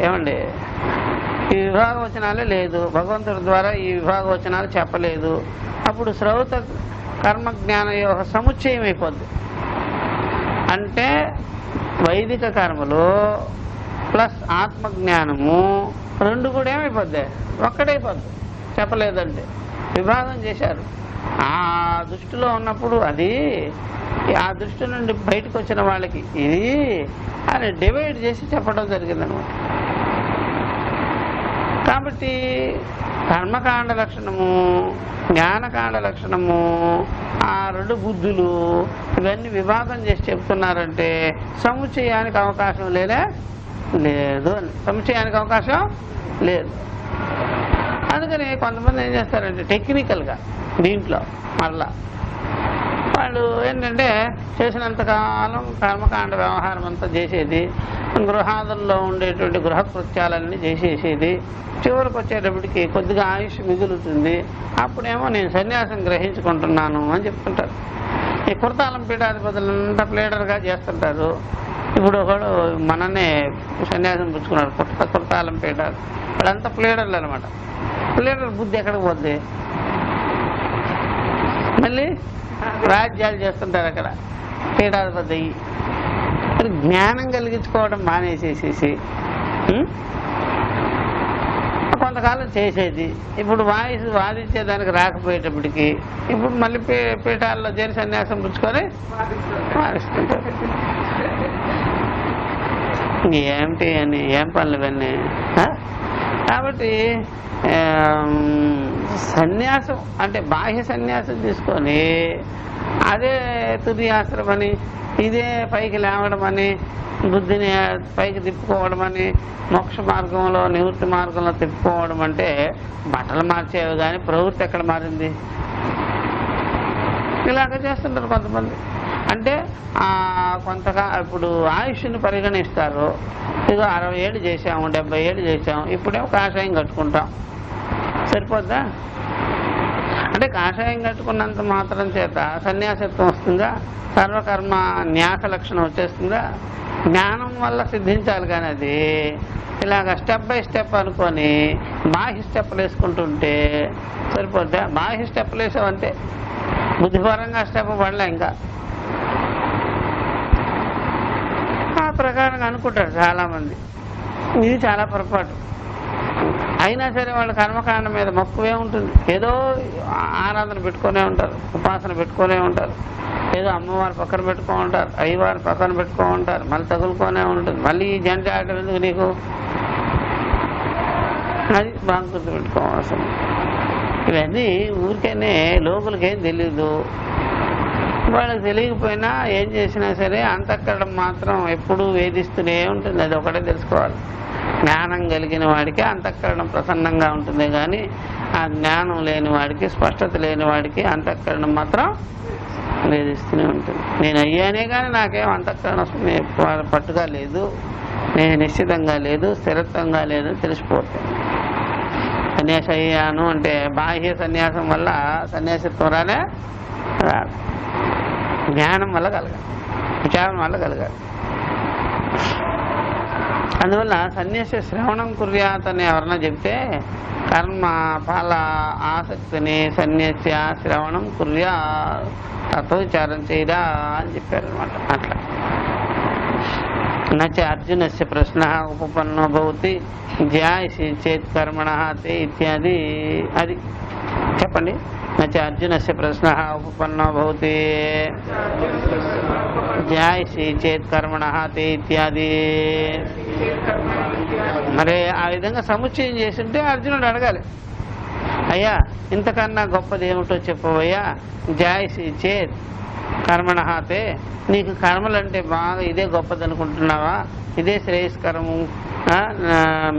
ఏమండి, ఈ విభాగవచనాలే లేదు, భగవంతుడి ద్వారా ఈ విభాగవచనాలు చెప్పలేదు. అప్పుడు శ్రౌత కర్మజ్ఞానయో సముచ్చయం అయిపోద్ది. అంటే వైదిక కర్మలు ప్లస్ ఆత్మజ్ఞానము రెండు కూడా ఏమైపోద్ది? ఒక్కటైపోద్ది. చెప్పలేదంటే విభాగం చేశారు. ఆ దృష్టిలో ఉన్నప్పుడు అది, ఆ దృష్టి నుండి బయటకు వచ్చిన వాళ్ళకి ఇది అని డివైడ్ చేసి చెప్పడం జరిగిందనమాట. కాబట్టి కర్మకాండ లక్షణము, జ్ఞానకాండ లక్షణము, ఆ రెండు బుద్ధులు ఇవన్నీ విభాగం చేసి చెప్తున్నారంటే సముచ్చయానికి అవకాశం లేదు అని. సముచ్చయానికి అవకాశం లేదు. అందుకని కొంతమంది ఏం చేస్తారంటే టెక్నికల్గా దీంట్లో మళ్ళా వాళ్ళు ఏంటంటే చేసినంతకాలం కర్మకాండ వ్యవహారం అంతా చేసేది, గృహాదుల్లో ఉండేటువంటి గృహకృత్యాలన్నీ చేసేసేది. చివరికి వచ్చేటప్పటికి కొద్దిగా ఆయుష్ మిగులుతుంది. అప్పుడేమో నేను సన్యాసం గ్రహించుకుంటున్నాను అని చెప్తుంటారు. ఈ కుర్తాలం పీఠాధిపతులంతా ప్లేడర్గా చేస్తుంటారు. ఇప్పుడు ఒకడు మననే సన్యాసం పుచ్చుకున్నాడు, కుర్తాలం పీఠ, వాళ్ళంతా ప్లేడర్లు అనమాట. ప్లేడర్ బుద్ధి ఎక్కడికి పోద్ది? మళ్ళీ రాజ్యాలు చేస్తుంటారు అక్కడ పీఠాధిపతి. జ్ఞానం కలిగించుకోవడం మానేసేసేసి కొంతకాలం చేసేది. ఇప్పుడు వాదించేదానికి రాకపోయేటప్పటికి ఇప్పుడు మళ్ళీ పీఠాల్లో చేరి సన్యాసం పుచ్చుకొని మారిస్తుంటారు. ఏమిటి అని ఏం పనులు ఇవన్నీ. కాబట్టి సన్యాసం అంటే బాహ్య సన్యాసం తీసుకొని అదే తుది ఆశ్రమని, ఇదే పైకి లేవడం అని, బుద్ధిని పైకి తిప్పుకోవడం అని, మోక్ష మార్గంలో నివృత్తి మార్గంలో తిప్పుకోవడం అంటే బట్టలు మార్చేవి కానీ ప్రవృత్తి ఎక్కడ మారింది? ఇలాగ చేస్తుంటారు కొంతమంది. అంటే కొంతగా ఇప్పుడు ఆయుష్ని పరిగణిస్తారు. ఇదో 60 ఏళ్ళు చేసాము, 70 ఏళ్ళు చేసాము, ఇప్పుడేమో కాషాయం కట్టుకుంటాం. సరిపోద్దా? అంటే కాషాయం కట్టుకున్నంత మాత్రం చేత సన్యాసత్వం వస్తుందా? సర్వకర్మ న్యాస లక్షణం వచ్చేస్తుందా? జ్ఞానం వల్ల సిద్ధించాలి. కానీ అది ఇలాగ స్టెప్ బై స్టెప్ అనుకొని బాహ్య స్టెప్పులు వేసుకుంటుంటే సరిపోద్దా? బాహ్య స్టెప్పులు వేసామంటే బుద్ధిపరంగా స్టెప్ పడలే. ఇంకా ఆ ప్రకారంగా అనుకుంటారు చాలామంది. ఇది చాలా పొరపాటు. అయినా సరే వాళ్ళు కర్మకాండ మీద మక్కువే ఉంటుంది. ఏదో ఆరాధన పెట్టుకునే ఉంటారు, ఉపాసన పెట్టుకునే ఉంటారు, ఏదో అమ్మవారి పక్కన పెట్టుకో ఉంటారు, అయ్యవారి పక్కన పెట్టుకో ఉంటారు, మళ్ళీ తగులుకొనే ఉంటుంది. మళ్ళీ ఈ జంట ఆటం ఎందుకు నీకు? అది బాగా గుర్తు పెట్టుకోవాల్సింది. ఇవన్నీ ఊరికేనే లోకులకేం తెలీదు. వాళ్ళకి తెలియకపోయినా ఏం చేసినా సరే అంతఃకరణం మాత్రం ఎప్పుడూ వేధిస్తూనే ఉంటుంది. అది ఒకటే తెలుసుకోవాలి. జ్ఞానం కలిగిన వాడికి అంతఃకరణం ప్రసన్నంగా ఉంటుంది, కానీ ఆ జ్ఞానం లేని వాడికి, స్పష్టత లేని వాడికి అంతఃకరణం మాత్రం వేధిస్తూనే ఉంటుంది. నేను అయ్యానే కానీ నాకేం అంతఃకరణం పట్టుగా లేదు, నేను నిశ్చితంగా లేదు, స్థిరత్వంగా లేదు తెలిసిపోతుంది. సన్యాసి అయ్యాను అంటే బాహ్య సన్యాసం వల్ల సన్యాసిత్వం రానే రాదు. జ్ఞానం వల్ల కలగాలి, విచారం వల్ల కలగాలి. అందువల్ల సన్యాసి శ్రవణం కుర్యాత్ అని ఎవరన్నా చెప్తే కర్మ ఫల ఆసక్తిని సన్యాస్య శ్రవణం కుర్యా తత్వ విచారం చేయరా అని చెప్పారు అనమాట. అట్లా నచ అర్జునస్య ప్రశ్న ఉపపన్నో భవతి జ్యాయసి చేత్ కర్మణ తే ఇత్యాది. అది చెప్పండి. నచ అర్జునస్య ప్రశ్న ఉపపన్నో భవతి జ్యాయసి చేత్ కర్మణ తే ఇత్యాది. మరి ఆ విధంగా సముచ్చయం చేస్తుంటే అర్జునుడు అడగాలి, అయ్యా ఇంతకన్నా గొప్పది ఏమిటో చెప్పవయ్యా. జాయసి చేత్ కర్మణ తే, నీకు కర్మలంటే బాగా ఇదే గొప్పది అనుకుంటున్నావా? ఇదే శ్రేయస్కరము,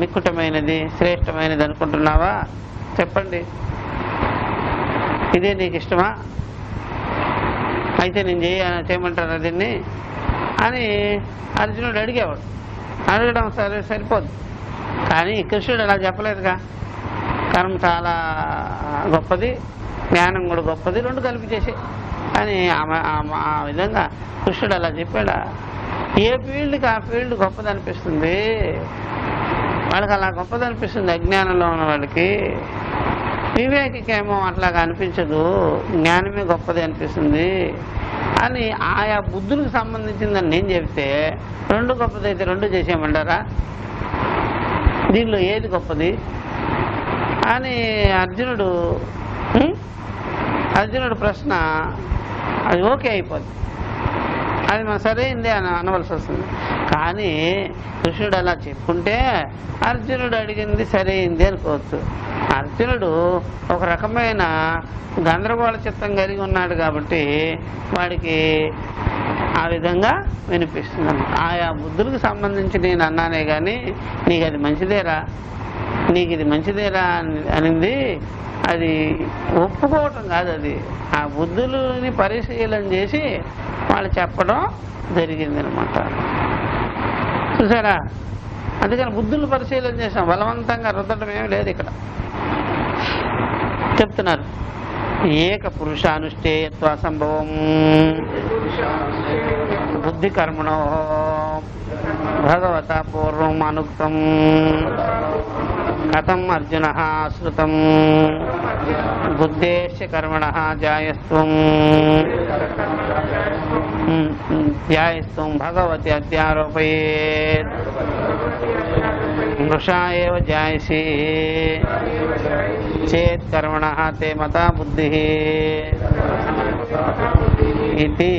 మిక్కుటమైనది, శ్రేష్టమైనది అనుకుంటున్నావా? చెప్పండి, ఇదే నీకు ఇష్టమా? అయితే నేను చేయమంటారా దీన్ని అని అర్జునుడు అడిగేవాడు. అడగడం సరిపోదు. కానీ కృష్ణుడు అలా చెప్పలేదుగా. కర్మ చాలా గొప్పది, జ్ఞానం కూడా గొప్పది, రెండు కలిపి చేసే అని ఆ విధంగా కృష్ణుడు అలా చెప్పాడా? ఏ ఫీల్డ్కి ఆ ఫీల్డ్ గొప్పది అనిపిస్తుంది. వాళ్ళకి అలా గొప్పది అనిపిస్తుంది అజ్ఞానంలో ఉన్న వాళ్ళకి. వివేకికేమో అట్లాగా అనిపించదు, జ్ఞానమే గొప్పది అనిపిస్తుంది అని ఆయా బుద్ధులకు సంబంధించిందని నేను చెప్తే రెండు గొప్పది అయితే రెండు చేసేయమంటారా? దీనిలో ఏది గొప్పది అని అర్జునుడు ప్రశ్న అది ఓకే అయిపోద్ది. అది మన సరైందే అని అనవలసి వస్తుంది. కానీ కృష్ణుడు అలా చెప్పుకుంటే అర్జునుడు అడిగింది సరైంది అనుకోవచ్చు. అర్జునుడు ఒక రకమైన గందరగోళ చిత్తం కలిగి ఉన్నాడు కాబట్టి వాడికి ఆ విధంగా వినిపిస్తుంది. ఆయా బుద్ధులకు సంబంధించి నేను అన్నానే కానీ నీకు అది మంచిదేరా, నీకు ఇది మంచిదేరా అనింది అది ఒప్పుకోవటం కాదు, అది ఆ బుద్ధులని పరిశీలన చేసి వాళ్ళు చెప్పడం జరిగిందనమాట. చూసారా, అందుకని బుద్ధులు పరిశీలన చేసాం, బలవంతంగా రుద్దడం ఏమి లేదు ఇక్కడ. చెప్తున్నారు ఏక పురుషానుష్ఠేయత్వ సంభవం బుద్ధి కర్మణో భగవత పూర్వం అనుక్తం కథం అర్జున శ్రుతం బుద్ధేశ్చ కర్మణః ధ్యాయస్త్వం భగవతి అధ్యారోపయేత్ మృషా ఏవ జాయసి చేత్ కర్మణః తే మతా బుద్ధి ఇది.